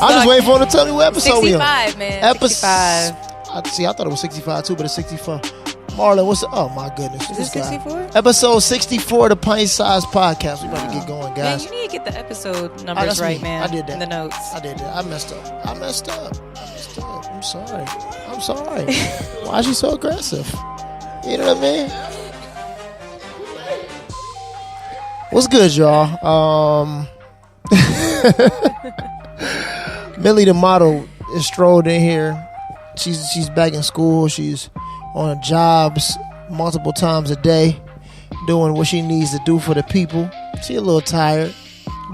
I'm just waiting for him to tell me what episode we on. 65, man. Episode. I thought it was 65 too, but it's 64. Marlon, what's the? Oh my goodness. Is it 64? Episode 64 of the Pint Size Podcast. We about to get going, guys. Man, you need to get the episode numbers right, man. I did that. In the notes. I did that. I messed up. I'm sorry. Why is she so aggressive? You know what I mean? What's good, y'all? Millie the model is strolled in here. She's back in school. She's on jobs multiple times a day, doing what she needs to do for the people. She a little tired,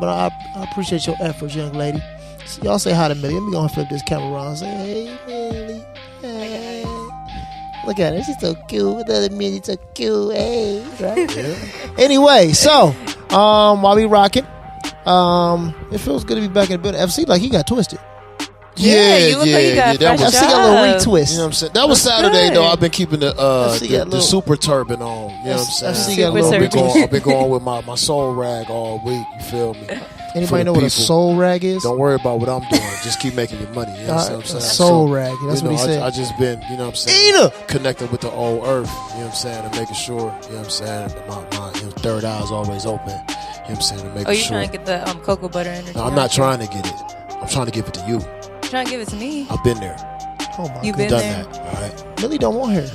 but I appreciate your efforts, young lady. So y'all say hi to Millie. Let me go and flip this camera around and say, hey, Millie. Hey. Look at her. She's so cute. The other Millie's so cute. Hey. Right? Yeah. Anyway, so while we rocking, it feels good to be back in the building. FC, like he got twisted. You look like you got that was, got a little retwist. You know what I'm saying? That was Saturday though. I've been keeping the super turban on. You know what I'm saying? I've been going with my soul rag all week. You feel me? Anybody know what a soul rag is? Don't worry about what I'm doing. Just keep making me money. You know what I'm saying? Soul rag. That's what he said. I just been, you know what I'm saying, connecting with the old earth. You know what I'm saying? And making sure, you know what I'm saying, my third eye is always open. You know what I'm saying? And making you trying to get the cocoa butter energy? No, I'm not trying to get it. I'm trying to give it to you. Trying to give it to me. I've been there. Oh my You've God. been done there. that. All right. Millie don't want her.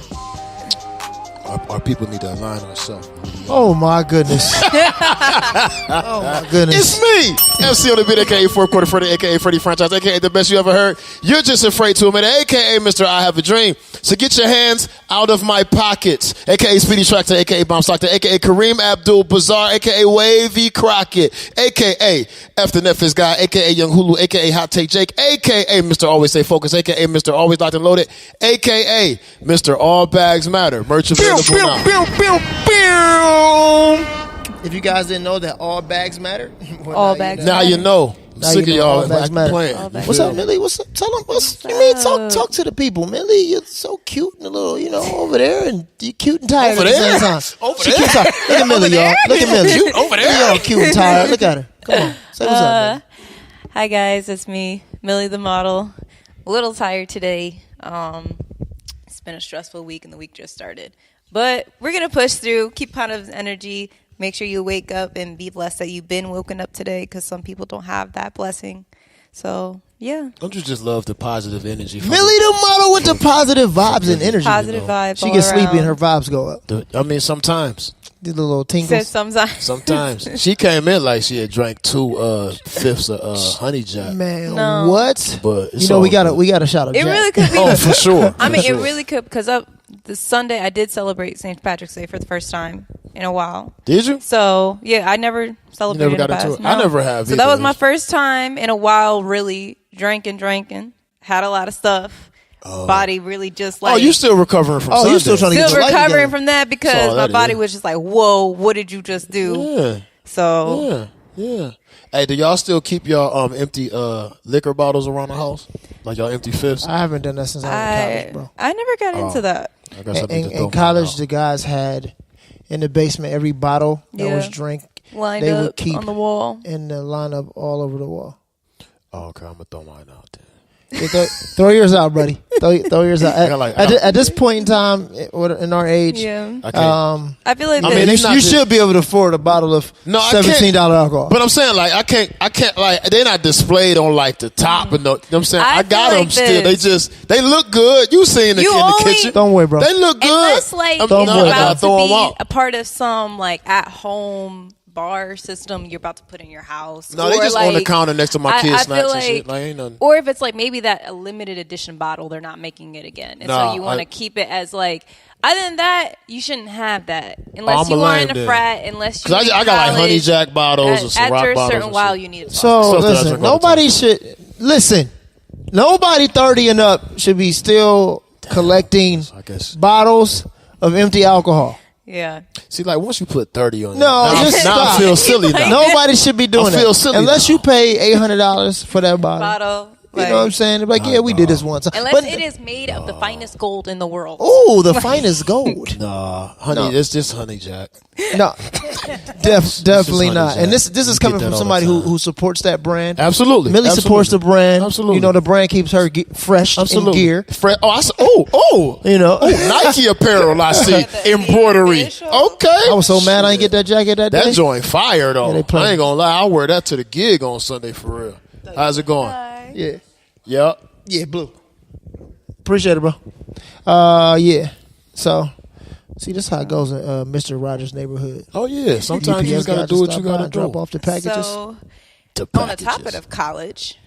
Our people need to align ourselves. Oh my goodness. Oh my goodness. It's me, MC on the beat, aka Fourth Quarter Freddy, aka Freddy Franchise, aka the best you ever heard. You're just afraid to admit it, aka Mr. I Have a Dream. So get your hands out of my pockets, aka Speedy Tractor, aka Bomb Stockton, aka Kareem Abdul Bazaar, aka Wavy Crockett, aka F the Netflix guy, aka Young Hulu, aka Hot Take Jake, aka Mr. Always Stay Focused, aka Mr. Always Locked and Loaded, aka Mr. All Bags Matter. Merch available now. If you guys didn't know that all bags matter, All bags Now you know. Now Sick you of know y'all all bags matter. playing. What's up, Millie? What's up? Tell them what's you mean. Talk to the people, Millie. You're so cute and a little, over there, and you're cute and tired Over at the there? same time. Over She there? cute and tired. Look at Millie, y'all. Look at Millie. Cute over there? You're all cute and tired. Look at her. Come on, say what's up, Millie. Hi guys, it's me, Millie the model. A little tired today. It's been a stressful week and the week just started. But we're going to push through, keep positive energy, make sure you wake up and be blessed that you've been woken up today because some people don't have that blessing. So, yeah. Don't you just love the positive energy? Millie the model with the positive vibes and energy. Positive vibes. She gets sleepy and her vibes go up. I mean, sometimes. Did a little tingles. Says sometimes. Sometimes. She came in like she had drank 2/5 of honey jack. Man, No. what? But it's we got a shot of It Jack. really could be. Oh, for sure. I mean, For it sure. really could because this Sunday I did celebrate St. Patrick's Day for the first time in a while. Did you? So, yeah, I never celebrated You never got in the into past. it? I never have So either. that was my first time in a while really drinking. Had a lot of stuff. Body really just like... Oh, you still recovering from Sunday. you still trying to get Still your life recovering together. from that because That's all my that body is. was just like, whoa, what did you just do? Yeah. So... Yeah. Hey, do y'all still keep y'all empty liquor bottles around the house? Like y'all empty fifths? I haven't done that since I was in college, bro. I never got into that. I got something to throw In mine college, out. the guys had in the basement every bottle that Yeah. was drink. Lined they up would keep on the wall. in the lineup all over the wall. Oh, okay, I'm going to throw mine out then. Yeah, throw yours out, buddy. Throw yours out. At this point in time, in our age, Yeah. I can't. I feel like I mean, it's not you just- should be able to afford a bottle of $17 alcohol. But I'm saying, like, I can't, like, they're not displayed on, like, the top. And you know what I'm saying? I I got feel them like still. this. They look good. You seen the, You in the only- kitchen. Don't worry, bro. They look good. Unless, like, I'm you're Don't worry. I gotta about throw to 'em be out. a part of some, like, at-home bar system you're about to put in your house. No, they Or, just on the like, counter next to my kids' I snacks feel and shit. like- Like, ain't nothing. Or if it's, like, maybe that a limited edition bottle, they're not making it again. And Nah, so you want I- to keep it as, like... Other than that, you shouldn't have that. Unless I'm you a are lame in a then. frat, unless you Because I got, like, honey jack bottles and some After rock a bottles certain and while, shit. you need to So Stuff that I listen, drink all the nobody should listen. Nobody 30 and up should be still collecting I guess. bottles of empty alcohol. Yeah. See, like, once you put 30 on it, No, now, just now I stop. feel silly now. Nobody should be doing I feel that silly unless now. you pay $800 for that bottle. Bottle. You know what I'm saying? They're like, yeah, we did this once. Unless it is made of the finest gold in the world. Oh, the finest gold. Nah, honey, it's just honey, Jack. No, definitely not. Jack. And this is coming from somebody who supports that brand. Absolutely. Millie supports the brand. Absolutely. You know, the brand keeps her fresh in gear. You know, Nike apparel. I see embroidery. Okay, I was so mad I didn't get that jacket that day. That joint fire though. Yeah, I ain't gonna lie. I'll wear that to the gig on Sunday for real. How's it going? Yeah. Yep. Yeah, blue. Appreciate it, bro. Yeah. So, see, this is how it goes in Mr. Rogers' neighborhood. Oh yeah. Sometimes you just gotta do what you gotta do. Drop off the packages. So, on the topic of college,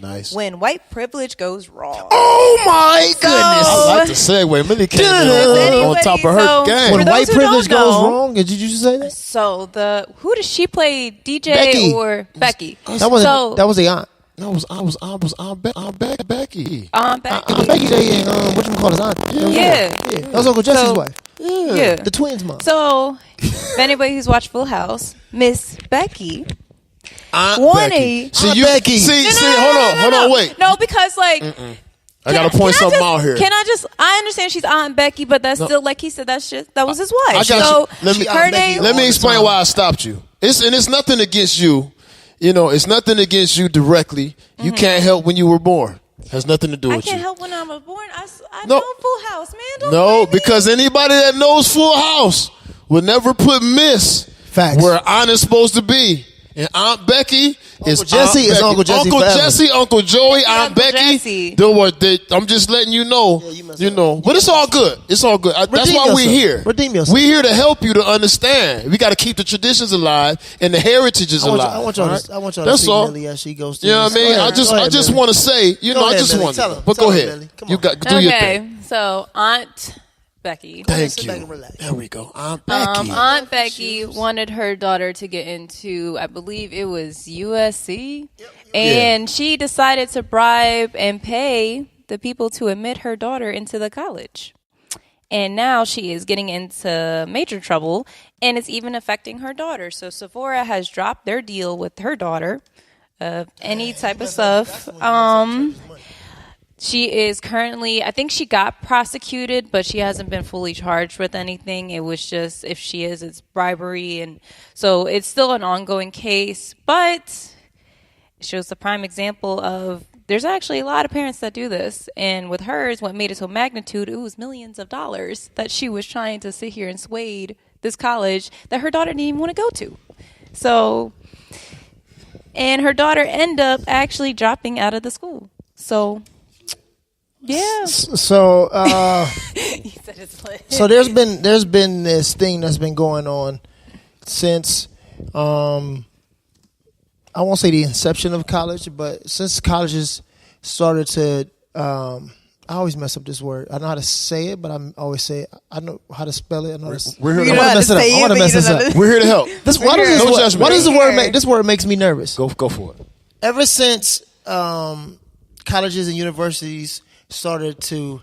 nice. When white privilege goes wrong. Oh my goodness! I like the segue. Millie came in on top of her game. When white privilege goes wrong, did you just say that? So who does she play? DJ Becky. or Becky? That was the aunt. No, I was Becky. Aunt Becky. Aunt Becky, what you call his aunt? Yeah. That was Uncle Jesse's wife. Yeah. The twins' mom. So, if anybody who's watched Full House, Miss Becky Aunt Becky. Becky. Hold on, wait. No, because like I gotta point something out here. I understand she's Aunt Becky, but that's still like he said. That was his wife. I got you. Her name. Let me explain why I stopped you. It's nothing against you. You know, it's nothing against you directly. You can't help when you were born. Has nothing to do with you. I can't help when I was born. I know Full House, man. Don't blame me. Because anybody that knows Full House would never put Miss where Aunt is supposed to be. And Aunt Becky is Jesse. Is Uncle Jesse. Uncle Jesse, Uncle Joey, Aunt Becky. Jesse. I'm just letting you know. But it's all good. It's all good. That's why we're here. Redeem yourself. We're here to help you to understand. We got to keep the traditions alive and the heritages alive. I want y'all to see Millie as she goes through. You know what I mean? I just want to say, But go ahead. You got do your thing. So Aunt Becky. Thank you. There we go. Aunt Becky. Aunt Becky wanted her daughter to get into, I believe it was USC. Yep. And she decided to bribe and pay the people to admit her daughter into the college. And now she is getting into major trouble, and it's even affecting her daughter. So Sephora has dropped their deal with her daughter of any type of stuff. She is currently, I think she got prosecuted, but she hasn't been fully charged with anything. It was just, if she is, it's bribery. And so it's still an ongoing case, but it shows the prime example of there's actually a lot of parents that do this. And with hers, what made it so magnitude, it was millions of dollars that she was trying to sit here and sway this college that her daughter didn't even want to go to. So, and her daughter ended up actually dropping out of the school. So... yeah. So, so there's been this thing that's been going on since I won't say the inception of college, but since colleges started to I always mess up this word. I know how to say it, but I always say it. I know how to spell it. I know we're here to help. We're here to help. Why does the word make this word makes me nervous? Go for it. Ever since colleges and universities started to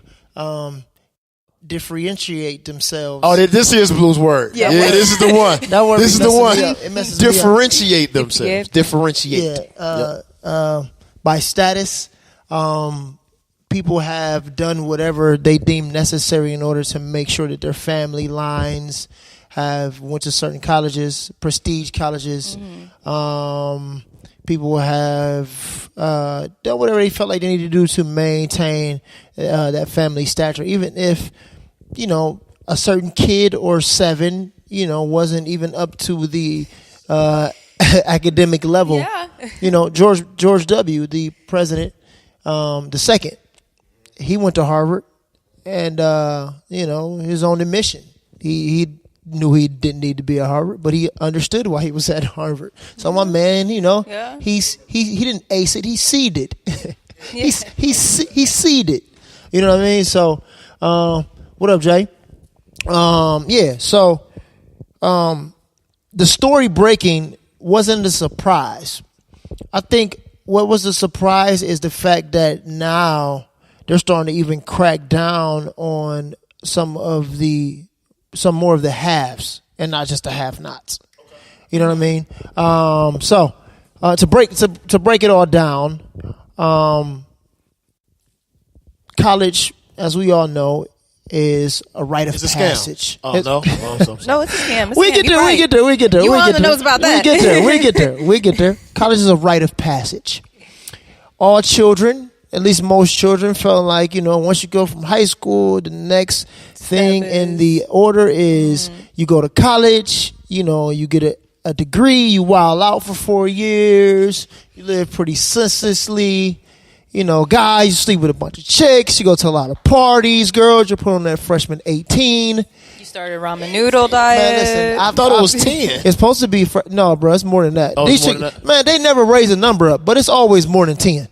differentiate themselves. Oh, this is Blue's word. Yeah, this is the one. That word this is the one. It messes differentiate themselves. Yeah. Differentiate. By status, people have done whatever they deem necessary in order to make sure that their family lines have went to certain colleges, prestige colleges. People have done whatever they felt like they needed to do to maintain that family stature, even if, a certain kid or seven, wasn't even up to the academic level. Yeah. George W., the president, the second, he went to Harvard, and he was on a mission. He knew he didn't need to be at Harvard, but he understood why he was at Harvard. So my man, he didn't ace it, he seeded. He seeded. You know what I mean? So, what up, Jay? So the story breaking wasn't a surprise. I think what was the surprise is the fact that now they're starting to even crack down on some more of the haves and not just the have-nots. You know what I mean? So to break it all down, College, as we all know, is a rite of It's a passage. scam. Oh, no? Oh, I'm sorry. No, it's a scam. It's We a scam. get You're there, we right. get there, we get there. You we on get the there. nose about that. We get there, we get there, we get there. College is a rite of passage. All children, at least most children, felt like, once you go from high school, the next thing in the order is you go to college, you get a degree, you wild out for 4 years, you live pretty senselessly. Guys, you sleep with a bunch of chicks, you go to a lot of parties, girls, you're put on that freshman 18. You started ramen noodle diet. Man, listen, I thought it was 10. It's supposed to be, no, bro, it's more than that. Oh, These it's more than chicks, that? man, they never raise a number up, but it's always more than 10.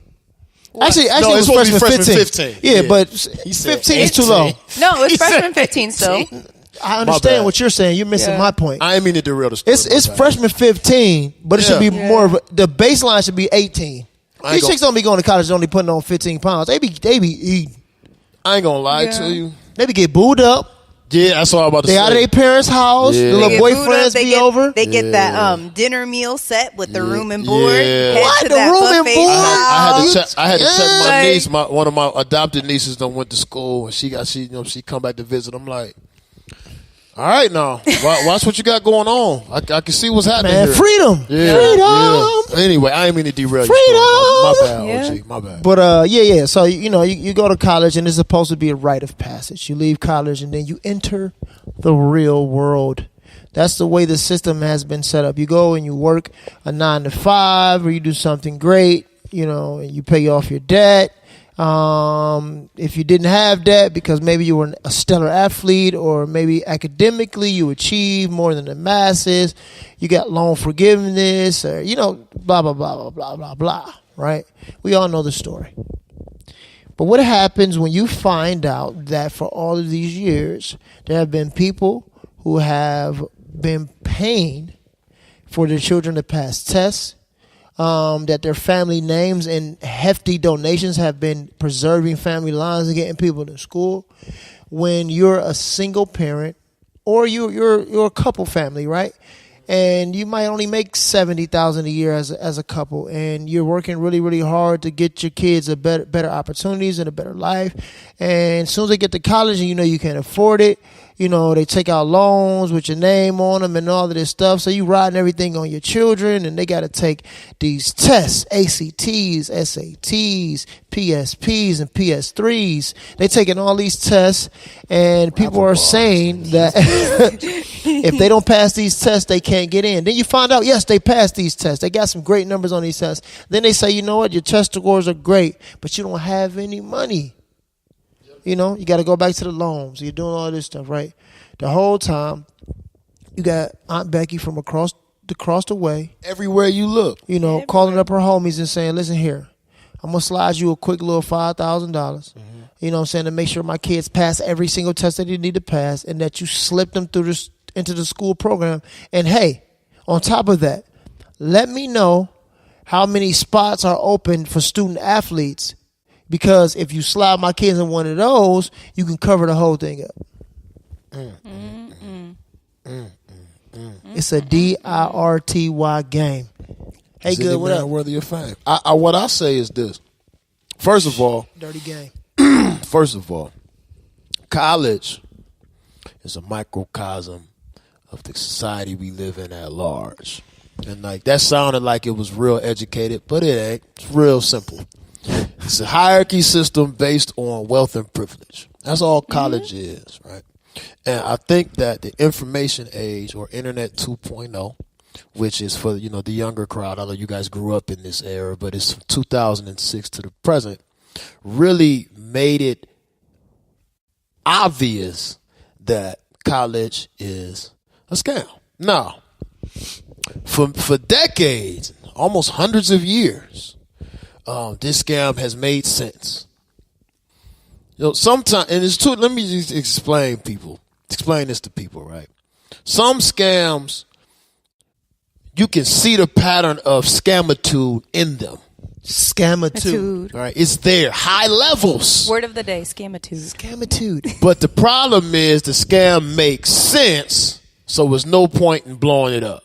Actually, No, it it's was supposed to be freshman freshman 15. 15. Yeah, Yeah. but He said 15 is too low. 18. No, it's He said freshman 15 still. 18. I bad. understand what you're saying. You're missing Yeah. my point. I ain't mean to derail the story. It's my bad. freshman 15, but it should be Yeah. more of the baseline should be 18. I ain't These gonna- chicks don't be going to college only putting on 15 pounds. They be eating. I ain't gonna lie Yeah. to you. They be get booed up. Yeah, that's all I'm about to They say. out of their parents' house. Yeah. The They little get booed up, boyfriends they be get, over. They get that dinner meal set with the room and board. Yeah. Head What? to The that room and buffet board? style. I had to check my Like- niece. One of my adopted nieces done went to school, and she come back to visit. I'm like, all right now, watch what you got going on. I can see what's happening Man, here. freedom. Yeah, Freedom. yeah. Anyway, I ain't mean to derail you. Freedom. My bad, Yeah. OG. My bad. But yeah. So you go to college and it's supposed to be a rite of passage. You leave college and then you enter the real world. That's the way the system has been set up. You go and you work a 9 to 5, or you do something great, and you pay off your debt. If you didn't have debt because maybe you were a stellar athlete, or maybe academically you achieved more than the masses, you got loan forgiveness, or blah blah blah blah blah blah blah. Right? We all know the story. But what happens when you find out that for all of these years there have been people who have been paying for their children to pass tests? That their family names and hefty donations have been preserving family lines and getting people to school. When you're a single parent, or you're a couple family, right? And you might only make $70,000 a year as a couple, and you're working really, really hard to get your kids a better opportunities and a better life. And as soon as they get to college, and you can't afford it, they take out loans with your name on them and all of this stuff. So you riding everything on your children, and they got to take these tests, ACTs, SATs, PSPs, and PS3s. They taking all these tests, and people are saying that if they don't pass these tests, they can't get in. Then you find out, yes, they passed these tests. They got some great numbers on these tests. Then they say, you know what, your test scores are great, but you don't have any money. You got to go back to the loans. You're doing all this stuff, right? The whole time, you got Aunt Becky from across the way, Everywhere you look, calling up her homies and saying, listen here, I'm going to slide you a quick little $5,000, you know what I'm saying, to make sure my kids pass every single test that they need to pass, and that you slip them through into the school program. And hey, on top of that, let me know how many spots are open for student athletes. Because if you slide my kids in one of those, you can cover the whole thing up. It's a DIRTY game. Hey, is good, any what man up? worthy of fame? What I say is this. First of all, Dirty game. college is a microcosm of the society we live in at large. And that sounded like it was real educated, but it ain't. It's real simple. It's a hierarchy system based on wealth and privilege. That's all college is, right? And I think that the information age, or Internet 2.0, which is for the younger crowd, I know you guys grew up in this era, but it's from 2006 to the present, really made it obvious that college is a scam. Now, for decades, almost hundreds of years, this scam has made sense. Sometimes, and it's true. Let me just explain this to people, right? Some scams, you can see the pattern of scamitude in them. Scamitude. Right? It's there, high levels. Word of the day, scamitude. Scamitude. But the problem is the scam makes sense, so there's no point in blowing it up.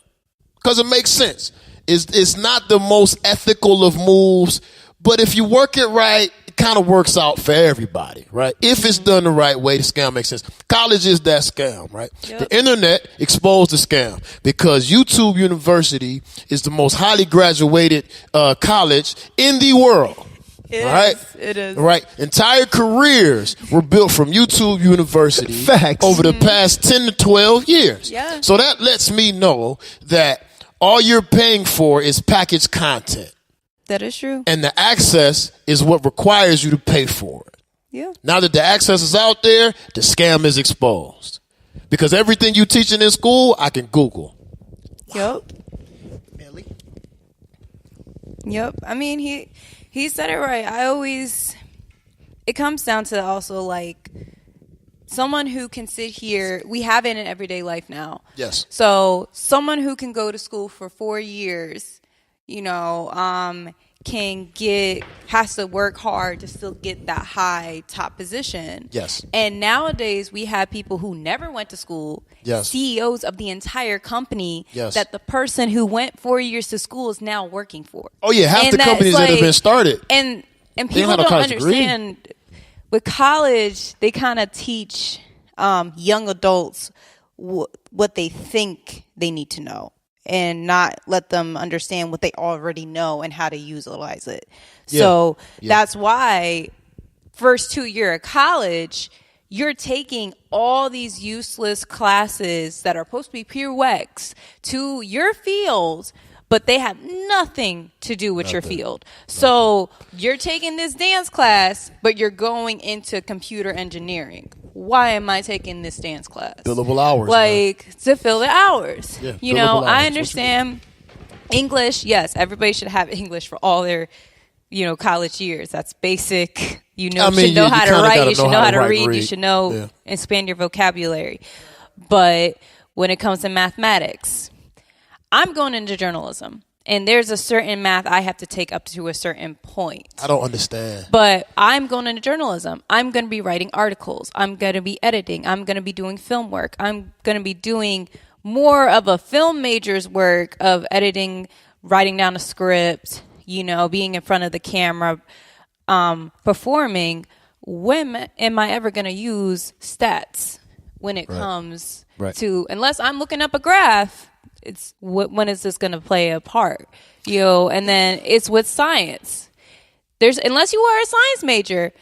Because it makes sense. It's not the most ethical of moves, But if you work it right, it kind of works out for everybody, right? If it's done the right way, the scam makes sense. College is that scam, right? Yep. The internet exposed the scam because YouTube University is the most highly graduated college in the world. It is. Right. Entire careers were built from YouTube University Facts. over the past 10 to 12 years. Yeah. So that lets me know that all you're paying for is packaged content. That is true. And the access is what requires you to pay for it. Yeah. Now that the access is out there, the scam is exposed. Because everything you teaching in school, I can Google. Yep. Millie? Yep. I mean, he said it right. It comes down to also like someone who can sit here. We have it in everyday life now. Yes. So someone who can go to school for 4 years, has to work hard to still get that high top position. Yes. And nowadays we have people who never went to school, Yes. CEOs of the entire company, Yes. that the person who went 4 years to school is now working for. Oh, yeah. Half And the that's companies that have been started. And They people don't have a don't college degree. understand. With college, they kind of teach young adults what they think they need to know, and not let them understand what they already know and how to utilize it. Yeah. So Yeah. that's why first 2 year of college, you're taking all these useless classes that are supposed to be prereqs to your field, but they have nothing to do with your field. So you're taking this dance class, but you're going into computer engineering. Why am I taking this dance class? Billable hours. To fill the hours. Yeah, You billable know, hours. I What you understand English. Yes, everybody should have English for all their, college years. That's basic. You should know how to write. You should know how to read. You should know and expand your vocabulary. But when it comes to mathematics, I'm going into journalism. And there's a certain math I have to take up to a certain point. I don't understand. But I'm going into journalism. I'm going to be writing articles. I'm going to be editing. I'm going to be doing film work. I'm going to be doing more of a film major's work of editing, writing down a script, being in front of the camera, performing. When am I ever going to use stats when it comes to, unless I'm looking up a graph, it's when is this going to play a part? And then it's with science. Unless you are a science major,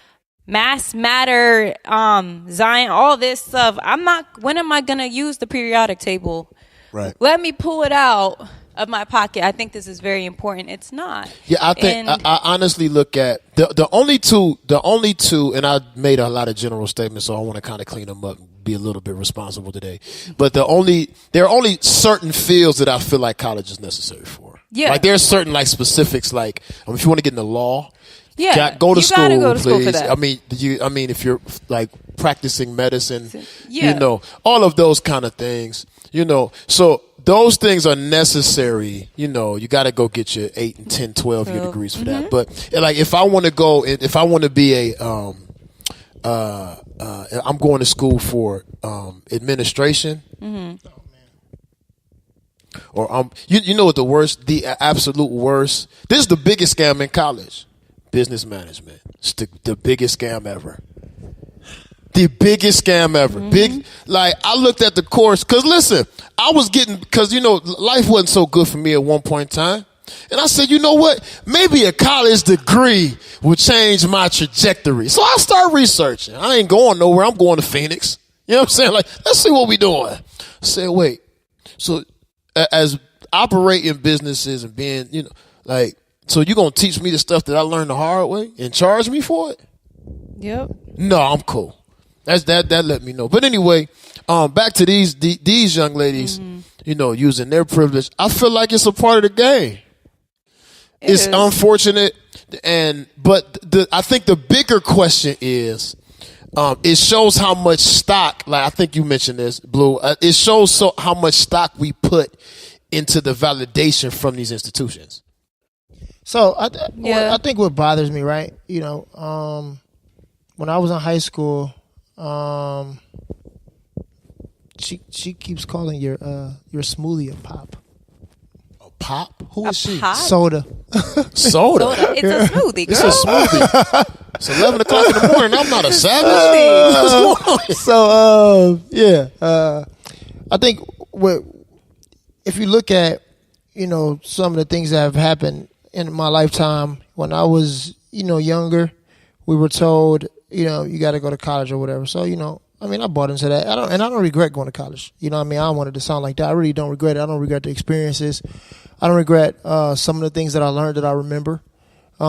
mass, matter, Zion, all this stuff. When am I going to use the periodic table? Right. Let me pull it out of my pocket. I think this is very important. It's not. Yeah, I think I honestly look at the only two, and I made a lot of general statements, so I want to kind of clean them up and be a little bit responsible today. But there are only certain fields that I feel like college is necessary for. Yeah. Like there's certain like specifics, like if you want to get into law, Yeah, go to you school, gotta go to school please. for that. I mean, if you're like practicing medicine, Yeah. all of those kind of things, so those things are necessary. You got to go get your 8 and 10, 12 year degrees for that. But like, if I want to be I'm going to school for administration. Mm-hmm. Or you know what the absolute worst. This is the biggest scam in college. Business management. It's the biggest scam ever. The biggest scam ever. I looked at the course because listen, I was because life wasn't so good for me at one point in time. And I said, you know what? Maybe a college degree will change my trajectory. So I start researching. I ain't going nowhere. I'm going to Phoenix. You know what I'm saying? Like, let's see what we doing. I said, wait. So as operating businesses and being, so you're going to teach me the stuff that I learned the hard way and charge me for it? Yep. No, I'm cool. That let me know. But anyway, back to these young ladies, using their privilege. I feel like it's a part of the game. It's unfortunate, but I think the bigger question is, it shows how much stock. Like I think you mentioned this, Blue. It shows how much stock we put into the validation from these institutions. So I think what bothers me, right? When I was in high school, she keeps calling your smoothie a pop. Pop? Who is she? Pop? Soda. Soda. It's a smoothie, girl. It's a smoothie. It's 11 o'clock in the morning. I'm not a savage. What's going on? So, I think if you look at, some of the things that have happened in my lifetime, when I was, younger, we were told, you got to go to college or whatever. So, I bought into that. I don't regret going to college. I don't want it to sound like that. I really don't regret it. I don't regret the experiences. I don't regret some of the things that I learned that I remember. It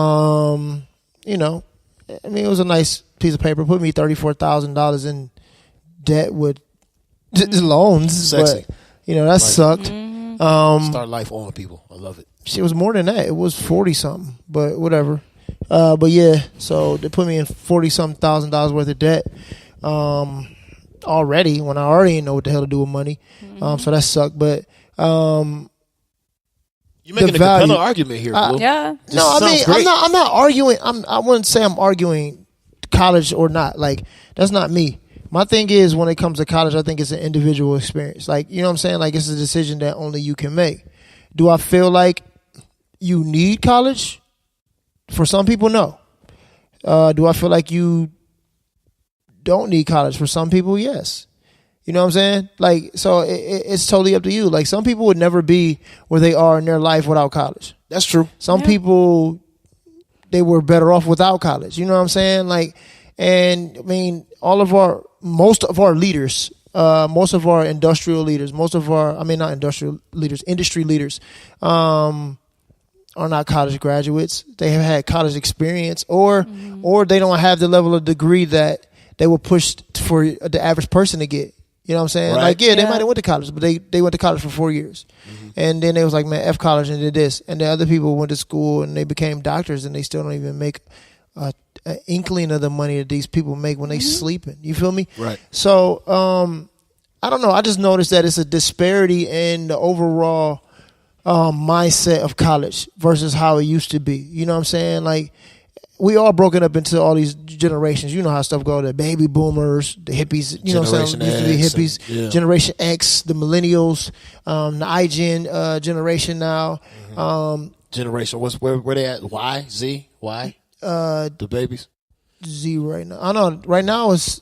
was a nice piece of paper. Put me $34,000 in debt with loans. Sexy. But, that sucked. Start life on people. I love it. It was more than that. It was 40-something, but whatever. But yeah, so they put me in $40-something thousand worth of debt already when I already didn't know what the hell to do with money. So that sucked. But you're making a compelling argument here, Blue. Yeah. No, I'm not arguing. I wouldn't say I'm arguing college or not. Like, that's not me. My thing is, when it comes to college, I think it's an individual experience. Like, you know what I'm saying? Like, it's a decision that only you can make. Do I feel like you need college? For some people, no. Do I feel like you don't need college? For some people, yes. You know what I'm saying? Like, so it's totally up to you. Like, some people would never be where they are in their life without college. That's true. Some people, they were better off without college. You know what I'm saying? Like, and I mean, most of our leaders, most of our industrial leaders, industry leaders, are not college graduates. They have had college experience, or they don't have the level of degree that they were pushed for the average person to get. You know what I'm saying? Right. Like, they might have went to college, but they went to college for 4 years. And then they was like, man, F college, and did this. And the other people went to school and they became doctors, and they still don't even make an inkling of the money that these people make when they sleeping. You feel me? Right. So, I don't know. I just noticed that it's a disparity in the overall mindset of college versus how it used to be. You know what I'm saying? Like, we all broken up into all these generations. You know how stuff go. The baby boomers, the hippies, you know what I'm saying? Used to be hippies. Generation X, the millennials, the iGen generation now. Generation, where they at? Y? Z? Y? The babies? Z right now. I know right now it's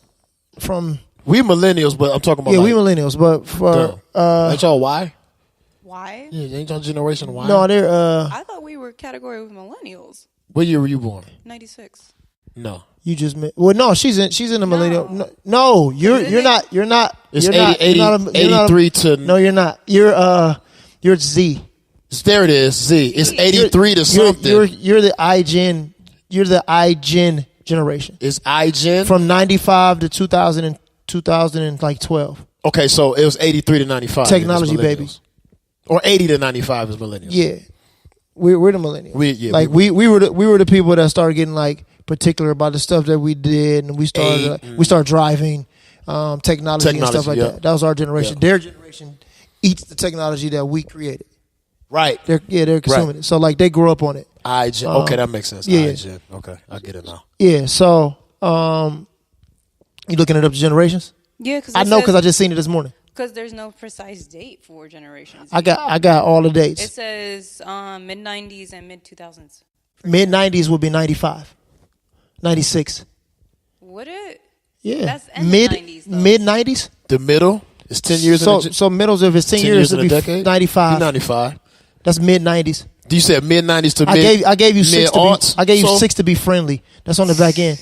from... We millennials, but I'm talking about... Yeah, we millennials, but for... ain't y'all Y? Why? Yeah, ain't y'all generation Y? No, they're... I thought we were category with millennials. What year were you born? 96. No. You just well, no, she's in the millennial. No, you're not. It's you're 83 to... No, you're not. You're Z. There it is, Z. It's 83 to something. You're the iGen. You're the iGen generation. It's iGen? From 95 to 2000 and 2012. Okay, so it was 83 to 95. Technology babies. Or 80 to 95 is millennials. Yeah. We're the millennials. We were the people that started getting like particular about the stuff that we did, and we started driving technology and stuff like that. That was our generation. Yeah. Their generation eats the technology that we created. Right. They're consuming it. So like they grew up on it. iGen. Okay, that makes sense. Yeah. iGen. Okay, I get it now. Yeah. So you looking it up to generations? Yeah, because I know because I just seen it this morning. Because there's no precise date for generations. I got all the dates. It says mid 90s and mid 2000s. Mid 90s would be 95, 96. Would it? Yeah. That's mid 90s. Mid 90s. The middle is 10 years. So middles if it's 10 years it'd be 95. 95. That's mid 90s. You said mid 90s to mid. I gave you 6 to be. I gave you 6 to be friendly. That's on the back end.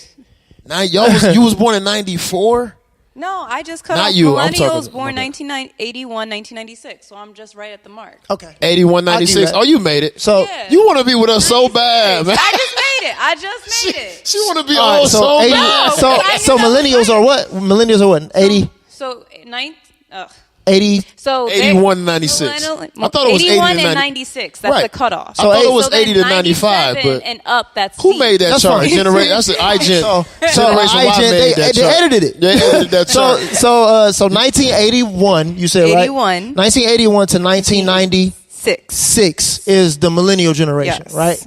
Now you was born in 94. No, I just cut Not off you. millennials born 1981, 1996. So I'm just right at the mark. Okay. 81, 96. Oh, you made it. So you want to be with us so bad, man. I just made it. She want to be all so 80, bad. So millennials are what? Millennials are what? 80. So 80. So 81, 96. I thought it was 80 81 to and 96. That's the cutoff. I thought it was 80 to 95. But and up, that's who made that chart? Generation. That's an iGen. Generation Y made that chart. They edited it. They edited that chart. So 1981, you said, right? 81. 1981 to 1996 is the millennial generation, Yes. right?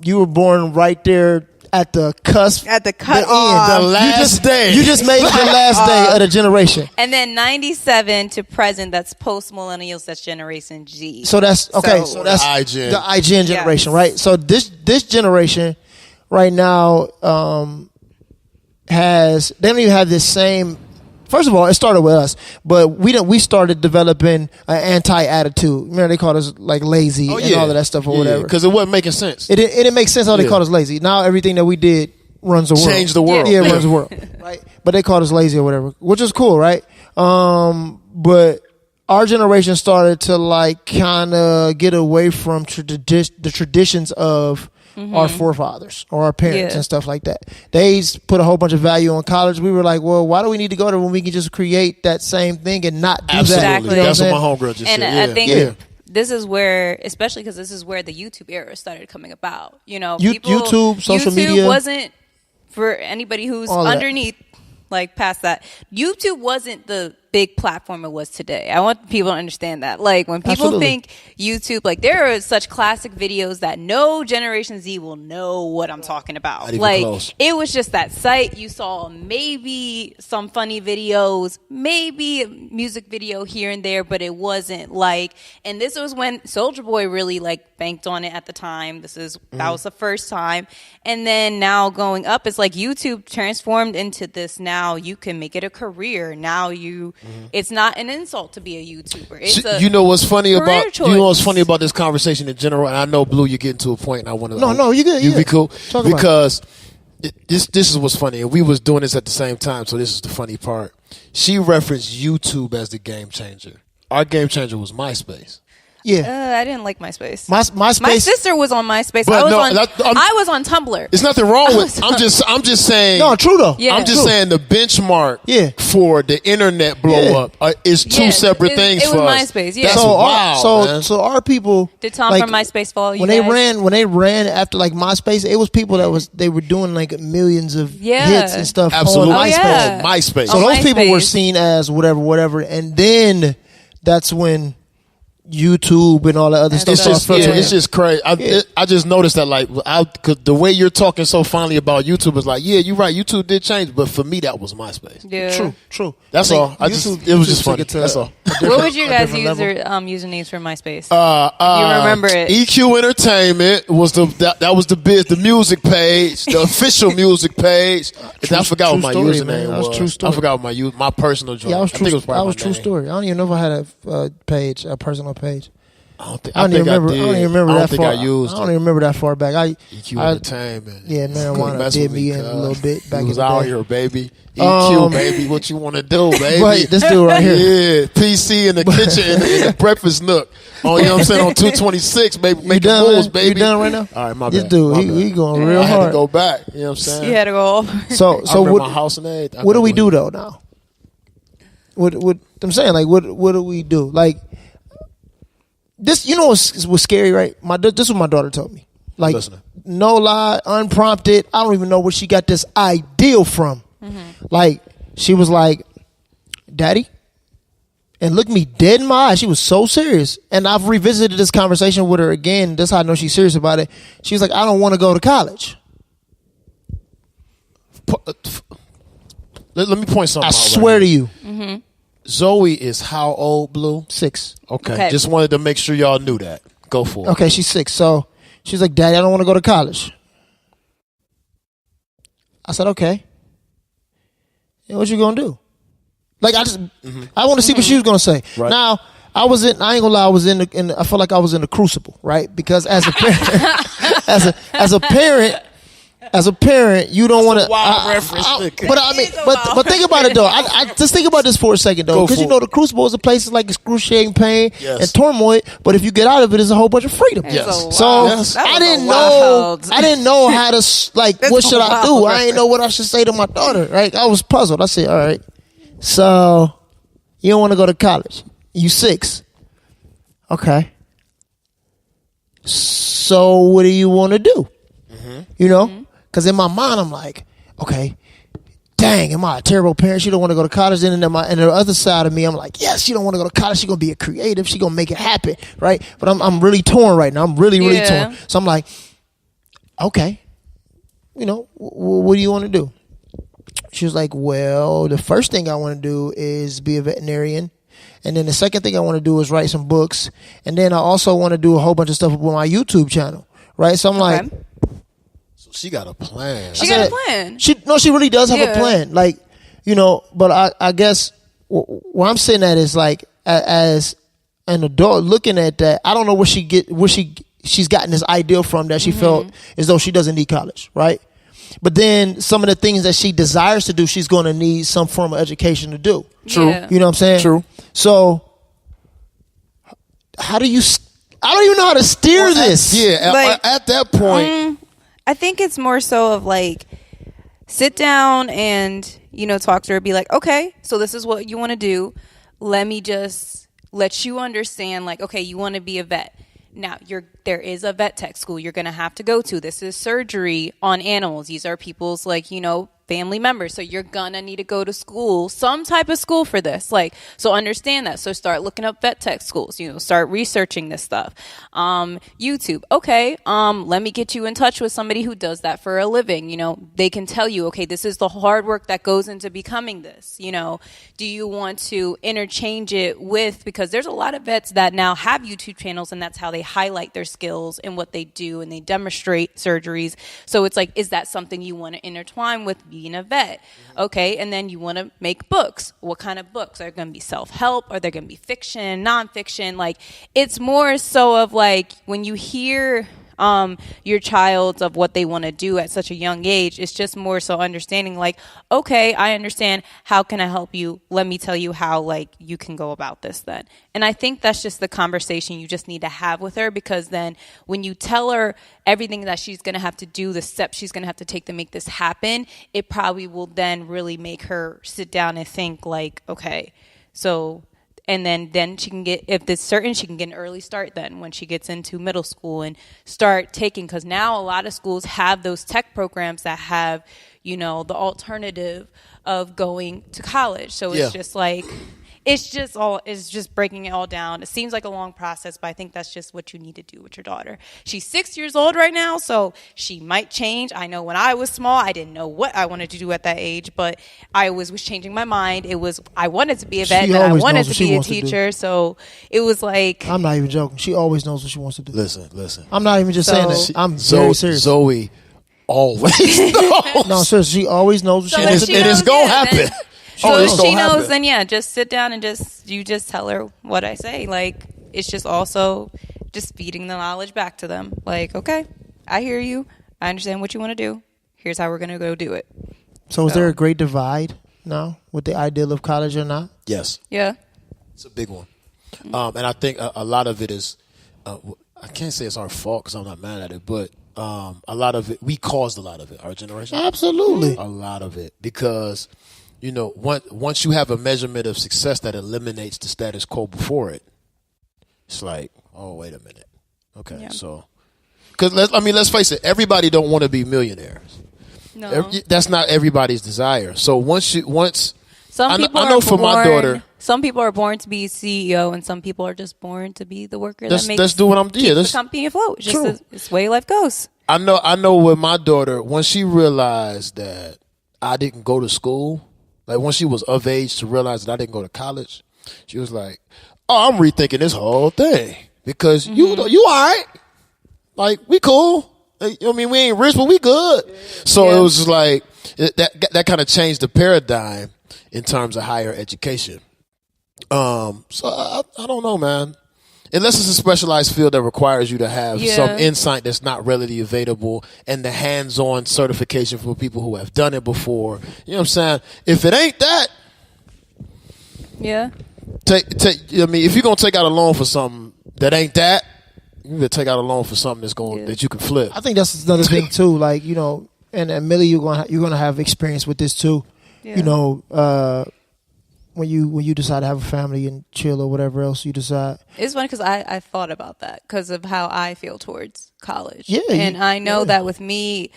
You were born right there at the cusp, At the cut the off. end. The last day. You just made it the last day of the generation. And then 97 to present, that's post millennials, that's Generation G. So that's okay. So that's iGen. the iGen generation, Yes. right? So this generation right now they don't even have this same. First of all, it started with us, but we started developing an anti-attitude. Remember, they called us like lazy and all of that stuff or whatever. Because it wasn't making sense. It didn't make sense how they called us lazy. Now everything that we did runs the world. Changed the world. Yeah, it runs the world. Right? But they called us lazy or whatever, which is cool, right? But our generation started to like kind of get away from the traditions of our forefathers or our parents and stuff like that. They put a whole bunch of value on college. We were like, well, why do we need to go there when we can just create that same thing and not do Absolutely. that? Exactly. You know That's what what I'm my saying? homegirl just And said. I think Yeah. this is where, especially because this is where the YouTube era started coming about. You know, YouTube, social YouTube media. wasn't, for anybody who's All that. underneath, like past that, YouTube wasn't the big platform it was today. I want people to understand that. Like when people Absolutely. think YouTube, like there are such classic videos that no Generation Z will know what I'm talking about. Not even Like close. it was just that site. You saw maybe some funny videos, maybe a music video here and there, but it wasn't like, and this was when Soulja Boy really like banked on it at the time. That was the first time. And then now going up, it's like YouTube transformed into this. Now you can make it a career. Now it's not an insult to be a YouTuber. It's a You know what's funny career about choice. this conversation in general, and I know Blue, you're getting to a point, and I want to. No, you good. You Yeah. be cool Talk about because this is what's funny, and we was doing this at the same time, so this is the funny part. She referenced YouTube as the game changer. Our game changer was MySpace. Yeah. I didn't like MySpace. MySpace. My sister was on MySpace. But I was on Tumblr. There's nothing wrong with. I'm just saying. No, true though. Yeah. I'm just True. saying the benchmark for the internet blow up is two separate things it was for us. MySpace, yeah. That's So wild, man. so our people Did Tom like, from MySpace follow you when guys? they ran after like MySpace, it was people they were doing like millions of hits and stuff Absolutely. on MySpace. yeah. MySpace. So On those people were MySpace. seen as whatever, and then that's when YouTube and all that other stuff. It's started just, filtering it's in. just crazy. I just noticed that, like, cause the way you're talking so fondly about YouTube is like, yeah, you're right. YouTube did change, but for me, that was MySpace. Yeah. True. That's I all. think It was YouTube just took funny. it to That's all. What would you guys different use level. usernames for MySpace? You remember it. EQ Entertainment was that was the music page, the official music page. And I forgot what my true story, username man. That was was. true story. I forgot what my personal joint. Yeah, I was I think it was probably my true name. story. I don't even know if I had a page, a personal page. I don't think I don't even remember. did. I don't even remember I don't that think far. I used I don't it. even remember that far back. EQ I Entertainment. yeah, marijuana Mess did with me in cuz. a little bit back He was in the out day. here, baby. EQ, baby. What you want to do, baby? Right, this dude right here. Yeah, PC in the kitchen in the breakfast nook. Oh, you know what I'm saying? On 226, baby. You Making done, moves, man? baby. You done right now? All right, my This bad. dude, My he bad. going real I had hard. to go back. You know what I'm saying? You had to go over. So I remember what? my house and everything. What do we do though now? What I'm saying, like, what do we do? Like this, you know what's scary, right? This is what my daughter told me. Like, Listening. no lie, unprompted. I don't even know where she got this ideal from. Like, she was like, "Daddy," and looked me dead in my eyes. She was so serious, and I've revisited this conversation with her again. That's how I know she's serious about it. She was like, "I don't want to go to college." Let me point something I out. swear to you, Zoe is how old, Blue? 6. Okay. Just wanted to make sure y'all knew that. Go for it. Okay, she's 6. So she's like, "Daddy, I don't want to go to college." I said, "Okay. And what you gonna do?" Like, I want to see what she was gonna say. Right. Now, I ain't gonna lie, I felt like I was in the crucible, right? Because as a parent, as a parent, you don't want to. wild reference. But I mean, but think about it though. I just think about this for a second though, Go because for you know it. the crucible is a place like excruciating pain Yes. and turmoil. But if you get out of it, it's a whole bunch of freedom. Yes. So Yes. That I was didn't a know. wild- I didn't know how to like. That's What should I do? wild. I didn't know what I should say to my daughter. Right? I was puzzled. I said, "All right, so you don't want to go to college. You 6, okay. So what do you want to do? You know, because in my mind I'm like, okay, dang, am I a terrible parent? She don't want to go to college. And then and the other side of me, I'm like, yes, she don't want to go to college. She gonna be a creative. She gonna make it happen, right? But I'm really torn right now. I'm really Yeah. torn. So I'm like, okay, what do you want to do? She was like, well, the first thing I want to do is be a veterinarian. And then the second thing I want to do is write some books. And then I also want to do a whole bunch of stuff with my YouTube channel. Right? So I'm like, so she got a plan. She got a plan. She really does have a plan. Like, but I guess where I'm sitting at is like, as an adult looking at that, I don't know where she's gotten this ideal from that she felt as though she doesn't need college, right? But then some of the things that she desires to do, she's going to need some form of education to do. True. Yeah. You know what I'm saying? True. So how do you? I don't even know how to steer this. At that point, I think it's more so of like, sit down and talk to her. Be like, okay, so this is what you want to do. Let me just let you understand. Like, okay, you want to be a vet. Now, there is a vet tech school you're going to have to go to. This is surgery on animals. These are people's, family members. So you're going to need to go to school, some type of school for this. So understand that. So start looking up vet tech schools, start researching this stuff. YouTube. Okay. Let me get you in touch with somebody who does that for a living. They can tell you, okay, this is the hard work that goes into becoming this. Do you want to interchange it with, because there's a lot of vets that now have YouTube channels and that's how they highlight their skills and what they do and they demonstrate surgeries. So it's like, is that something you want to intertwine with being a vet? Okay. And then you want to make books. What kind of books? Are they going to be self-help? Are they going to be fiction, nonfiction? It's more so of when you hear your child of what they want to do at such a young age, it's just more so understanding okay, I understand. How can I help you? Let me tell you how you can go about this then. And I think that's just the conversation you just need to have with her, because then when you tell her everything that she's going to have to do, the steps she's going to have to take to make this happen, it probably will then really make her sit down and think okay, so. And then she can get, if it's certain, she can get an early start then when she gets into middle school and start taking, because now a lot of schools have those tech programs that have, the alternative of going to college. So it's just it's just breaking it all down. It seems like a long process, but I think that's just what you need to do with your daughter. She's 6 years old right now, so she might change. I know when I was small, I didn't know what I wanted to do at that age, but I was changing my mind. I wanted to be a vet, and I wanted to be a teacher, so it was I'm not even joking. She always knows what she wants to do. Listen. I'm not even just saying that. I'm very serious. Zoe always knows. No, seriously, she always knows what she wants to do. And it's going to happen. So if she knows, then just sit down and just tell her what I say. It's just also just feeding the knowledge back to them. Okay, I hear you. I understand what you want to do. Here's how we're going to go do it. So is there a great divide now with the ideal of college or not? Yes. Yeah. It's a big one. And I think a lot of it is, I can't say it's our fault because I'm not mad at it, but a lot of it, we caused a lot of it, our generation. Absolutely. A lot of it. Because, once you have a measurement of success that eliminates the status quo before it, it's like, oh, wait a minute. Okay, so, because let's face it, everybody don't want to be millionaires. No, that's not everybody's desire. So some people I know for my daughter, some people are born to be CEO, and some people are just born to be the worker let's that makes do what I'm doing. The company afloat. It's the way life goes. I know with my daughter, when she realized that I didn't go to school, when she was of age to realize that I didn't go to college, she was like, "Oh, I'm rethinking this whole thing because you all right? We cool. We ain't rich, but we good." So it was just that kind of changed the paradigm in terms of higher education. So I don't know, man. Unless it's a specialized field that requires you to have some insight that's not readily available and the hands-on certification for people who have done it before. You know what I'm saying? If it ain't that, if you're gonna take out a loan for something that ain't that, you better take out a loan for something that you can flip. I think that's another thing too. And Millie, you're gonna have experience with this too. Yeah. When you decide to have a family and chill or whatever else you decide. It's funny because I thought about that because of how I feel towards college. Yeah. And I know that with me,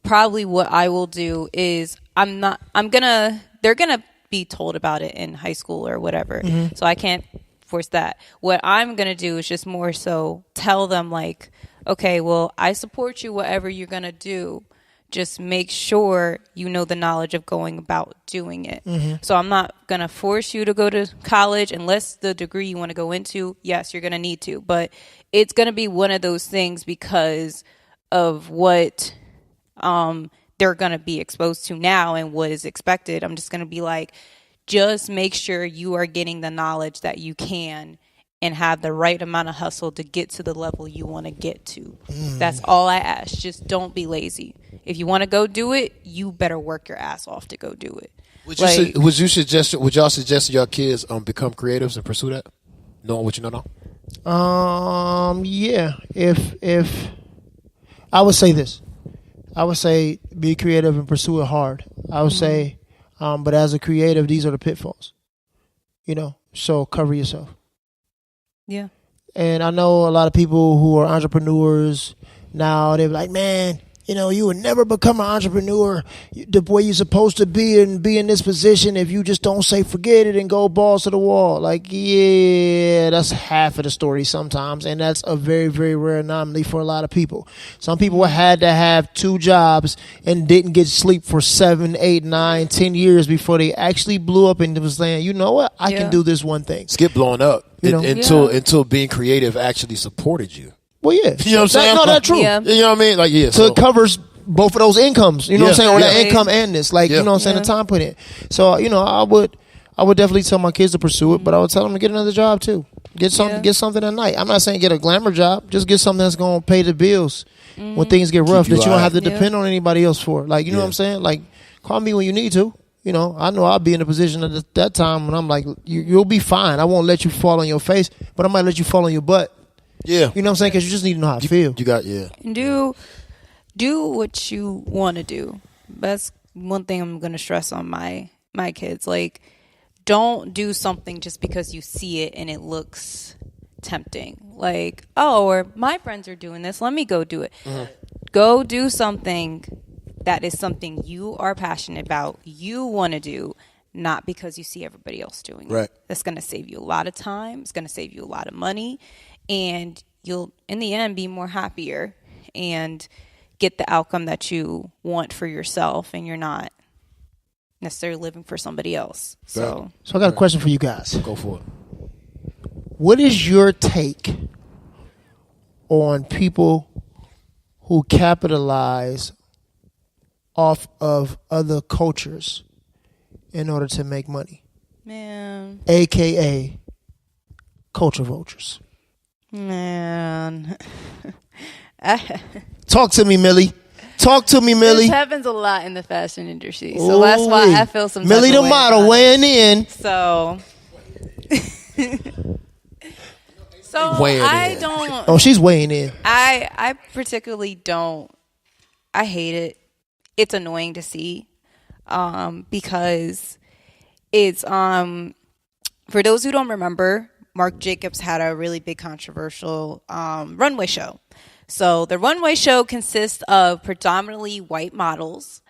probably what I will do is they're gonna be told about it in high school or whatever. Mm-hmm. So I can't force that. What I'm gonna do is just more so tell them okay, well, I support you, whatever you're gonna do. Just make sure you know the knowledge of going about doing it. So I'm not going to force you to go to college unless the degree you want to go into, yes, you're going to need to. But it's going to be one of those things because of what they're going to be exposed to now and what is expected. I'm just going to be like, just make sure you are getting the knowledge that you can and have the right amount of hustle to get to the level you want to get to. That's all I ask. Just don't be lazy. If you want to go do it, you better work your ass off to go do it. Would y'all suggest your kids become creatives and pursue that, knowing what you know now? Yeah. If I would say this, I would say be creative and pursue it hard. I would say, but as a creative, these are the pitfalls. So cover yourself. Yeah. And I know a lot of people who are entrepreneurs now, they're like, man, you would never become an entrepreneur the way you're supposed to be and be in this position if you just don't say forget it and go balls to the wall. Like, yeah, that's half of the story sometimes. And that's a very, very rare anomaly for a lot of people. Some people had to have 2 jobs and didn't get sleep for 7, 8, 9, 10 years before they actually blew up and was saying, you know what, I can do this one thing. Skip blowing up until being creative actually supported you. Well, yeah. You know what I'm saying? No, that's true. Yeah. You know what I mean? Like, yeah. So it covers both of those incomes. You know what I'm saying? Or that income and this. Like, you know what I'm saying? The time put in. So, I would definitely tell my kids to pursue it, but I would tell them to get another job too. Get something at night. I'm not saying get a glamour job. Just get something that's going to pay the bills when things get rough that you don't have to depend on anybody else for. Like, you know what I'm saying? Like, call me when you need to. I know I'll be in a position at that time when I'm like, you'll be fine. I won't let you fall on your face, but I might let you fall on your butt. Yeah. You know what I'm saying? Because you just need to know how to feel. You got, And do what you want to do. That's one thing I'm going to stress on my kids. Like, don't do something just because you see it and it looks tempting. Like, or my friends are doing this, let me go do it. Go do something that is something you are passionate about, you want to do, not because you see everybody else doing it. That's going to save you a lot of time. It's going to save you a lot of money. And you'll, in the end, be more happier and get the outcome that you want for yourself, and you're not necessarily living for somebody else. So I got a question for you guys. Go for it. What is your take on people who capitalize off of other cultures in order to make money? Man. AKA culture vultures. Man. Talk to me, Millie. This happens a lot in the fashion industry. So that's why I feel some Millie the model weighing in. So I don't. Oh, she's weighing in. I particularly don't. I hate it. It's annoying to see because it's for those who don't remember, Marc Jacobs had a really big controversial runway show. So the runway show consists of predominantly white models,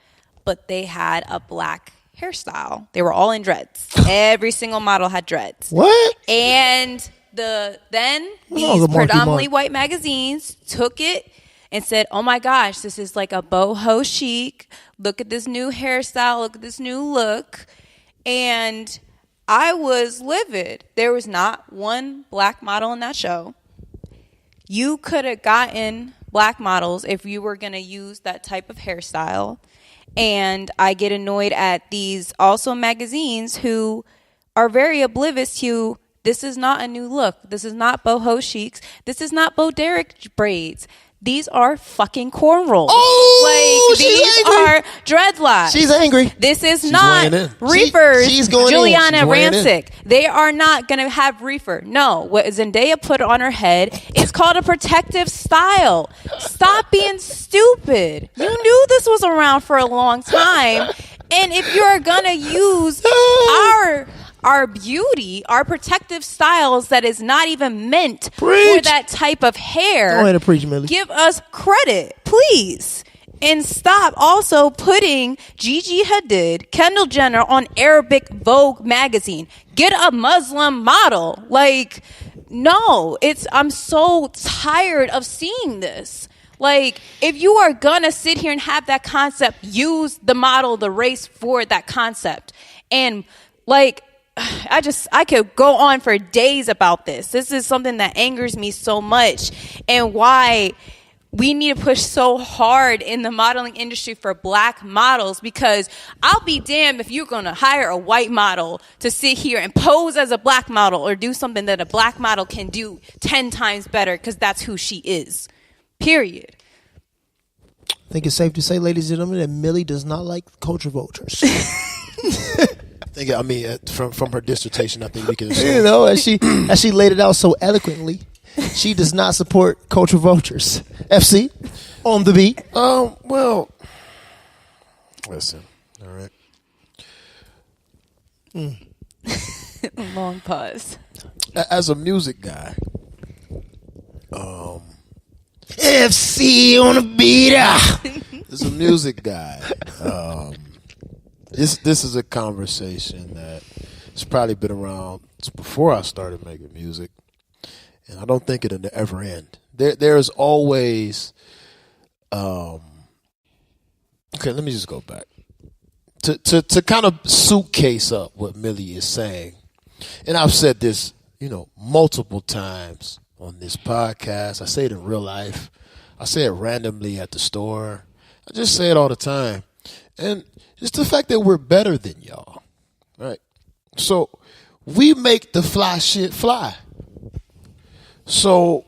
but they had a black hairstyle. They were all in dreads. Every single model had dreads. What? And these predominantly white magazines took it and said, oh my gosh, this is like a boho chic. Look at this new hairstyle. Look at this new look. And I was livid. There was not one black model in that show. You could have gotten black models if you were going to use that type of hairstyle. And I get annoyed at these also magazines who are very oblivious to, this is not a new look. This is not boho chics. This is not Bo Derek braids. These are fucking cornrows. Oh, like, these are dreadlocks. She's angry. This is not reefers. She's going Juliana in. Rancic. They are not going to have reefer. No, what Zendaya put on her head is called a protective style. Stop being stupid. You knew this was around for a long time. And if you're going to use our beauty, our protective styles that is not even meant for that type of hair. Go ahead and preach, Millie. Give us credit, please. And stop also putting Gigi Hadid, Kendall Jenner on Arabic Vogue magazine. Get a Muslim model. Like, no, I'm so tired of seeing this. Like, if you are gonna sit here and have that concept, use the model, the race for that concept. And like, I could go on for days about this. This is something that angers me so much, and why we need to push so hard in the modeling industry for black models, because I'll be damned if you're going to hire a white model to sit here and pose as a black model or do something that a black model can do 10 times better, because that's who she is. Period. I think it's safe to say, ladies and gentlemen, that Millie does not like culture vultures. I mean, from her dissertation, I think we can assume. You know, as she laid it out so eloquently, she does not support culture vultures. FC, on the beat. Well, listen, all right. Long pause. As a music guy, FC on the beat. as a music guy, this is a conversation that has probably been around before I started making music. And I don't think it'll ever end. There's always, okay, let me just go back. To kind of suitcase up what Millie is saying, and I've said this, multiple times on this podcast. I say it in real life. I say it randomly at the store. I just say it all the time. And it's the fact that we're better than y'all, right? So we make the fly shit fly. So,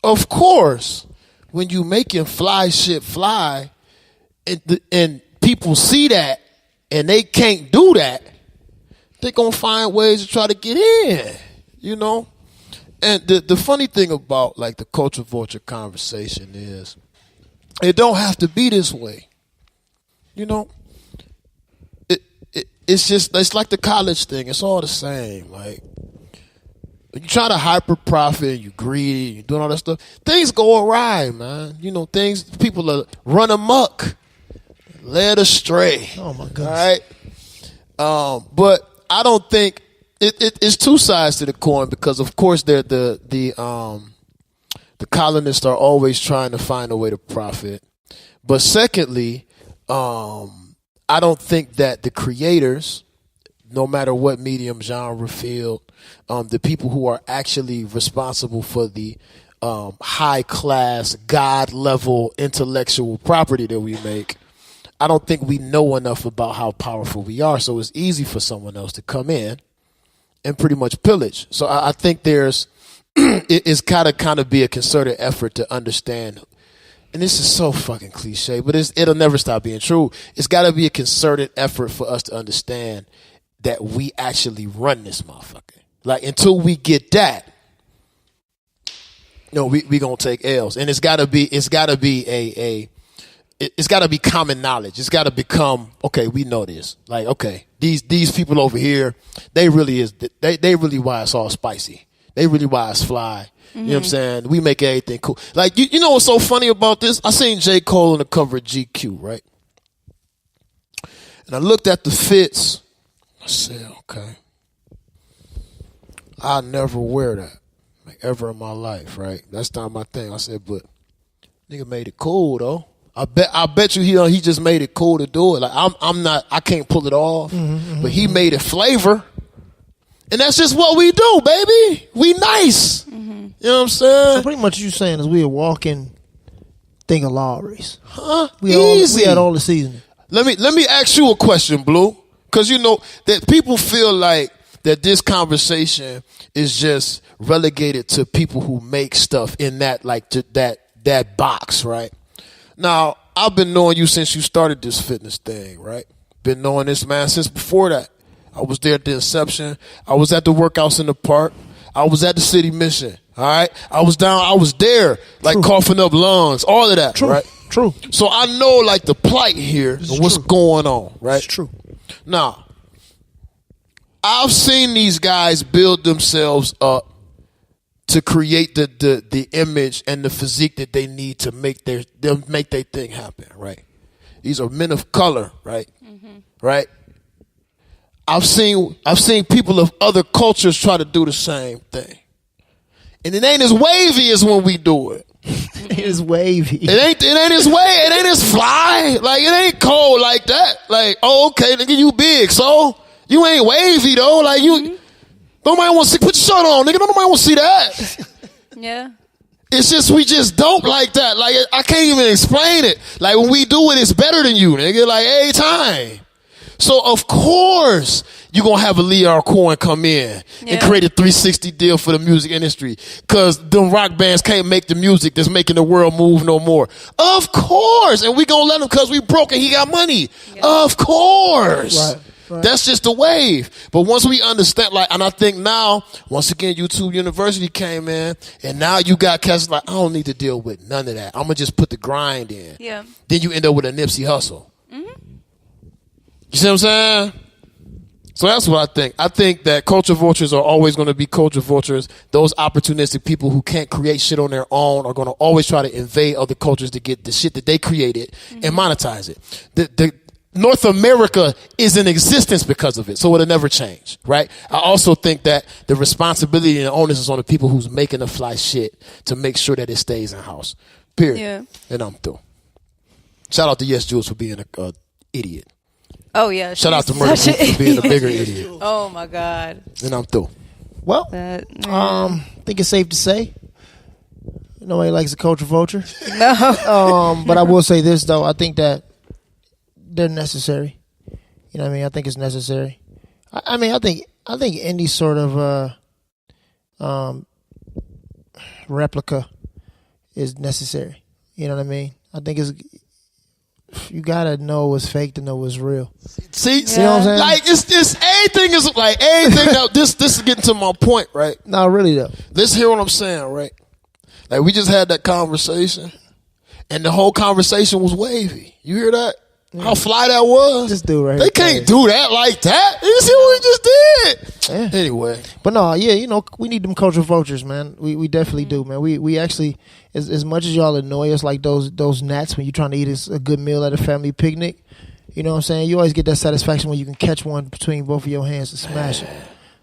of course, when you making fly shit fly, and people see that, and they can't do that, they're going to find ways to try to get in, And the funny thing about, like, the culture vulture conversation is, it don't have to be this way. It's like the college thing. It's all the same. Like, you try to hyper profit, you greedy, you doing all that stuff. Things go awry, man. People are run amok, led astray. Oh my goodness! Right? But I don't think it's two sides to the coin, because of course the colonists are always trying to find a way to profit. But secondly, I don't think that the creators, no matter what medium, genre, field, the people who are actually responsible for the high class, God level intellectual property that we make, I don't think we know enough about how powerful we are. So it's easy for someone else to come in and pretty much pillage. So I think there's it's gotta kind of be a concerted effort to understand. And this is so fucking cliche, but it'll never stop being true. It's got to be a concerted effort for us to understand that we actually run this motherfucker. Like, until we get that, we gonna take L's, and it's gotta be common knowledge. It's gotta become, okay, we know this. Like, okay, these people over here, they really why it's all spicy. They really why it's fly. You know what I'm saying? We make everything cool. Like, you know what's so funny about this? I seen J. Cole on the cover of GQ, right? And I looked at the fits. I said, okay, I'll never wear that, like, ever in my life, right? That's not my thing. I said, but nigga made it cool though. I bet you he just made it cool to do it. Like, I can't pull it off, but he made it flavor. And that's just what we do, baby. We nice. You know what I'm saying? So pretty much you saying is we a walking thing of Lawry's. Huh? We Easy. had all the seasoning. Let me ask you a question, Blue. Because that people feel like that this conversation is just relegated to people who make stuff in that, like, that box, right? Now, I've been knowing you since you started this fitness thing, right? Been knowing this man since before that. I was there at the inception. I was at the workouts in the park. I was at the city mission. All right. I was there, like, true, coughing up lungs, all of that. True. Right. True. So I know, like, the plight here and what's going on. Right. It's true. Now, I've seen these guys build themselves up to create the image and the physique that they need to make their thing happen. Right. These are men of color. Right. Right. I've seen people of other cultures try to do the same thing. And it ain't as wavy as when we do it. It's wavy. It ain't his way. It ain't his fly. Like, it ain't cold like that. Like, oh, okay, nigga, you big, so you ain't wavy though. Like, you, nobody want to see. Put your shirt on, nigga. Nobody want to see that. Yeah. It's just we just dope like that. Like, I can't even explain it. Like, when we do it, it's better than you, nigga. Like, every time. So of course you gonna have a Leo Coin come in and create a 360 deal for the music industry, cause them rock bands can't make the music that's making the world move no more. Of course, and we gonna let him cause we broke and he got money. Yeah. Of course, right. That's just the wave. But once we understand, like, and I think now, once again, YouTube University came in, and now you got cats like, I don't need to deal with none of that. I'm gonna just put the grind in. Yeah. Then you end up with a Nipsey Hussle. You see what I'm saying? So that's what I think. I think that culture vultures are always going to be culture vultures. Those opportunistic people who can't create shit on their own are going to always try to invade other cultures to get the shit that they created and monetize it. The North America is in existence because of it, so it'll never change, right? I also think that the responsibility and the onus is on the people who's making the fly shit to make sure that it stays in house. Period. Yeah. And I'm through. Shout out to Yes Jules for being a idiot. Oh, yeah. Shout out to Murder for being a bigger idiot. Oh, my God. And I'm through. Well, I think it's safe to say nobody likes a culture vulture. No. But I will say this, though. I think that they're necessary. You know what I mean? I think it's necessary. I think any sort of replica is necessary. You know what I mean? I think you gotta know what's fake to know what's real. See, you know what I'm saying? Like, it's everything is like everything. Now, this is getting to my point, right? No, really though. Let's hear what I'm saying, right? Like, we just had that conversation, and the whole conversation was wavy. You hear that? Yeah. How fly that was. Just do right. They can't do that like that. You see what we just did? Yeah. Anyway, but no, yeah, you know, we need them culture vultures, man. We definitely do, man. We actually, as much as y'all annoy us like those gnats when you're trying to eat a good meal at a family picnic, you know what I'm saying? You always get that satisfaction when you can catch one between both of your hands and smash it.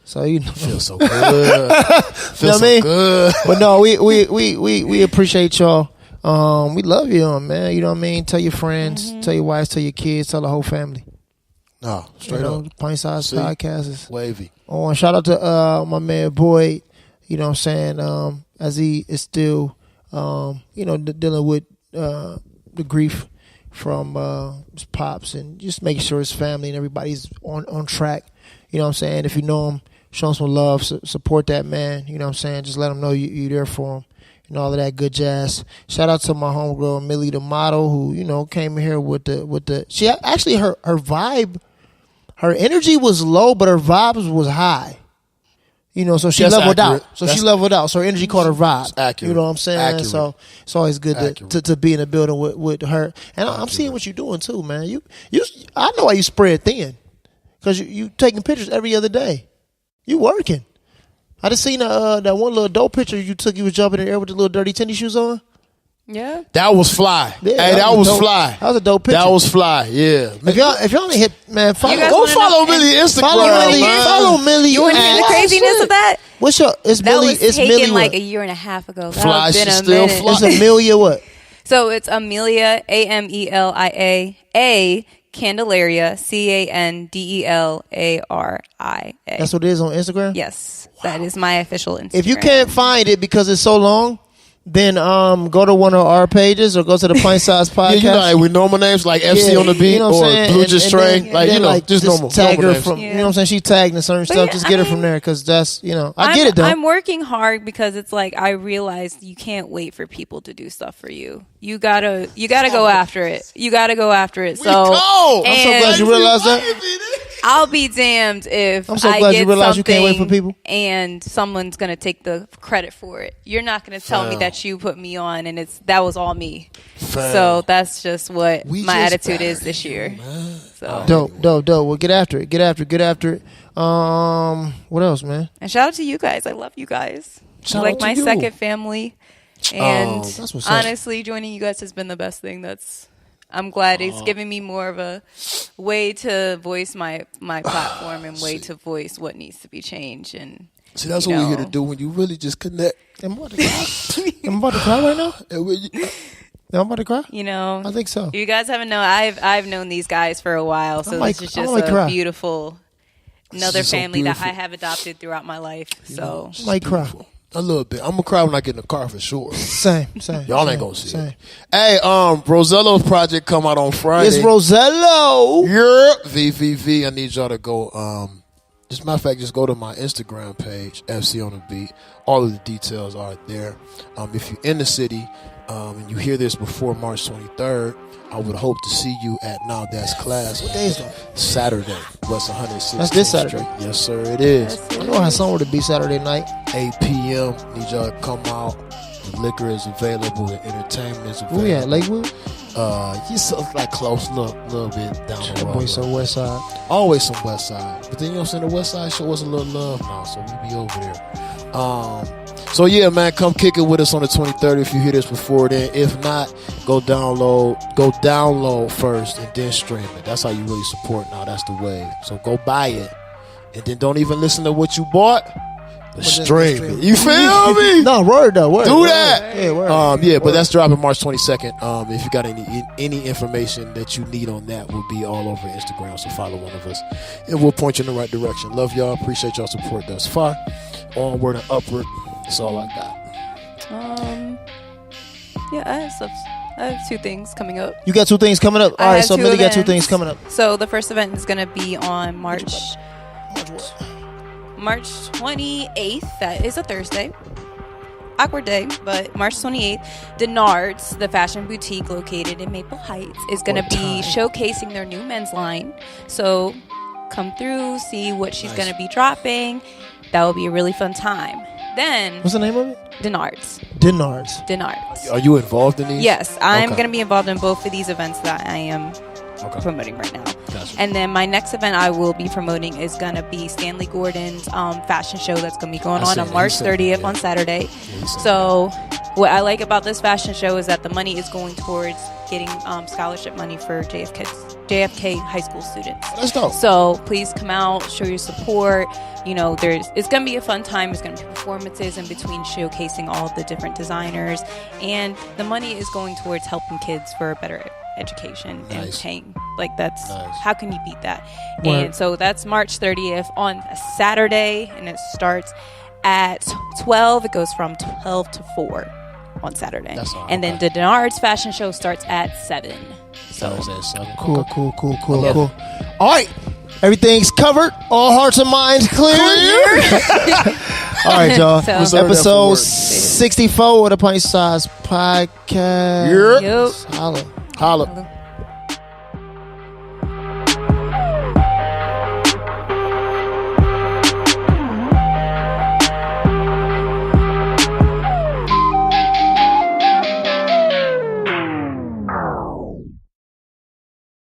So you know, feel so good. Feel so good. But no, we appreciate y'all. We love you, man. You know what I mean? Tell your friends, tell your wives, tell your kids, tell the whole family. No, straight up. Pint Size Podcast is wavy. Oh, and shout out to my man Boyd. You know what I'm saying? As he is still, dealing with the grief from his pops, and just making sure his family and everybody's on track. You know what I'm saying? If you know him, show him some love, support that man. You know what I'm saying? Just let him know you're there for him. And all of that good jazz. Shout out to my homegirl Millie, the model, who, you know, came in here with the. She actually, her vibe, her energy was low, but her vibes was high. You know, so she leveled out. So she leveled out. So her energy caught her vibe. Accurate. You know what I'm saying? Accurate. So it's always good to be in the building with her. And I'm seeing what you're doing too, man. You I know why you spread thin, because you taking pictures every other day. You working. I just seen that one little dope picture you took. You was jumping in the air with the little dirty tennis shoes on. Yeah, that was fly. Yeah, hey, that was fly. That was a dope picture. That was fly. Yeah. If y'all ain't hit, man, go follow Millie Instagram. Follow Millie. You want to hear the craziness of that? What's your? It's that Millie. Was it's taken Millie. Like a year and a half ago. Fly. She's still fly. It's Amelia. What? So it's Amelia, Amelia, A. Candelaria, Candelaria. That's what it is on Instagram? Yes. Wow. That is my official Instagram. If you can't find it because it's so long, then go to one of our pages or go to the Pint Size Podcast. Yeah, you know, like with normal names like FC on the beat, you know or Blue Just Train. Like, you know, just normal. Tag normal her names. from, you know what I'm saying? She tagged in certain stuff. Just get her from there, because that's, you know, I get it though. I'm working hard because it's like I realized you can't wait for people to do stuff for you. You gotta go after it. You gotta go after it. So I'm so glad you realized that. I'll be damned if I'm so glad you realize you can't wait for people and someone's gonna take the credit for it. You're not gonna tell me that you put me on and that was all me. So that's just what my attitude is this year. So dope. Well, get after it. What else, man? And shout out to you guys. I love you guys. You're like my second family. And honestly, joining you guys has been the best thing. I'm glad it's giving me more of a way to voice my platform and way to voice what needs to be changed. And see, that's what we're here to do when you really just connect. Am I about to cry? Am I about to cry right now? Am I about to cry? You know, I think so. You guys haven't known. I've known these guys for a while, so this is just a beautiful another family that I have adopted throughout my life. So I might cry. A little bit. I'm gonna cry when I get in the car for sure. Same. Y'all ain't gonna see it. Hey, Rosello's project come out on Friday. It's Rosello. Yeah, VVV. I need y'all to go. Just matter of fact, just go to my Instagram page, FC on the Beat. All of the details are there. If you're in the city and you hear this before March 23rd, I would hope to see you at Now That's Class. What day is that? Saturday, West 116th That's this Saturday. Street. Yes, sir, it is. I know how somewhere to be Saturday night. 8 p.m. Need y'all to come out. The liquor is available. The entertainment is available. Who we at? Lakewood? You so like close, little bit down the road. Boy, so West Side. Always some West Side. But then you know what I'm saying? The West Side show us a little love now, so we be over there. So yeah, man, come kick it with us on the 23rd if you hear this before then. If not, go download first and then stream it. That's how you really support now. That's the way. So go buy it. And then don't even listen to what you bought. But stream it. You feel me? No, word though. Word. Do that. Yeah, word. Yeah, but that's dropping March 22nd. If you got any information that you need on that, will be all over Instagram. So follow one of us, and we'll point you in the right direction. Love y'all. Appreciate y'all support thus far. Onward and upward. That's all I got. Yeah, I have 2 things coming up. You got 2 things coming up. All right, so Millie got 2 things coming up. So the first event is going to be on March 28th. That is a Thursday. Awkward day, but March 28th, Denard's, the fashion boutique located in Maple Heights, is going to be showcasing their new men's line. So come through, see what she's going to be dropping. That will be a really fun time. Then, what's the name of it? Denard's. Are you involved in these? Yes, I'm going to be involved in both of these events that I am promoting right now. Gotcha. And then my next event I will be promoting is going to be Stanley Gordon's fashion show that's going to be going on March 30th on Saturday. So what I like about this fashion show is that the money is going towards getting scholarship money for JFK high school students. Let's go. So please come out, show your support. You know, it's going to be a fun time. There's going to be performances in between showcasing all the different designers. And the money is going towards helping kids for a better education and paying. Like, that's how can you beat that? Word. And so that's March 30th on a Saturday, and it starts at 12. It goes from 12 to 4 on Saturday. And then the Denard's fashion show starts at 7. So cool. All right. Everything's covered. All hearts and minds clear. All right, y'all. So, episode 64 of the Pint Size Podcast. Yep. Holla.